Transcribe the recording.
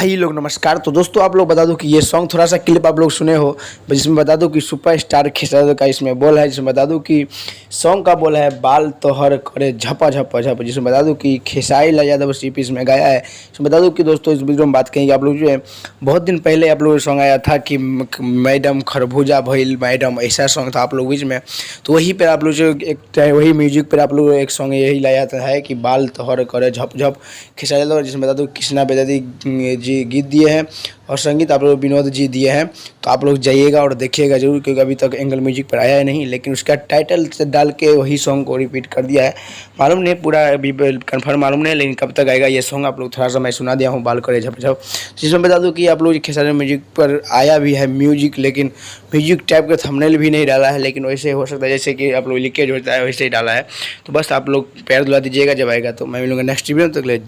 भाई लोग नमस्कार। तो दोस्तों आप लोग बता दूं कि ये सॉन्ग थोड़ा सा क्लिप आप लोग सुने हो, जिसमें बता दूं कि सुपरस्टार खेसारी का इसमें बोल है, जिसमें बता दूं कि सॉन्ग का बोल है बाल तोहर करे झपा झपा झप, जिसमें बता दूं कि खेसारी लाल यादव सीपी इसमें गाया है। इसमें बता दूं कि दोस्तों इस वीडियो में बात करेंगे आप लोग जो है बहुत दिन पहले आप लोग सॉन्ग आया था कि मैडम खरबूजा भइल मैडम, ऐसा सॉन्ग था आप लोग बीच में। तो वहीं पर आप लोग जो एक वही म्यूजिक पर आप लोग एक सॉन्ग यही लाया था है कि बाल तोहर करे झप झप खेसारी यादव, जिसमें बता दूं कृष्णा बेदर्दी जी गीत दिए हैं और संगीत आप लोग विनोद जी दिए हैं। तो आप लोग जाइएगा और देखिएगा जरूर, क्योंकि अभी तक एंगल म्यूजिक पर आया है नहीं, लेकिन उसका टाइटल से डाल के वही सॉन्ग को रिपीट कर दिया है। मालूम नहीं पूरा अभी कंफर्म मालूम नहीं, लेकिन कब तक आएगा ये सॉन्ग आप लोग थोड़ा सा मैं सुना दिया हूँ, बाल करे झप झप। जिसमें बता दूँ कि आप लोग खेसारी म्यूजिक पर आया भी है म्यूजिक, लेकिन म्यूजिक टाइप का थंबनेल भी नहीं डाला है, लेकिन वैसे हो सकता है जैसे कि आप लोग लीकेज होता है वैसे ही डाला है। तो बस आप लोग प्यार दिला दीजिएगा, जब आएगा तो मैं मिलूँगा नेक्स्ट वीडियो, तक ले जाए।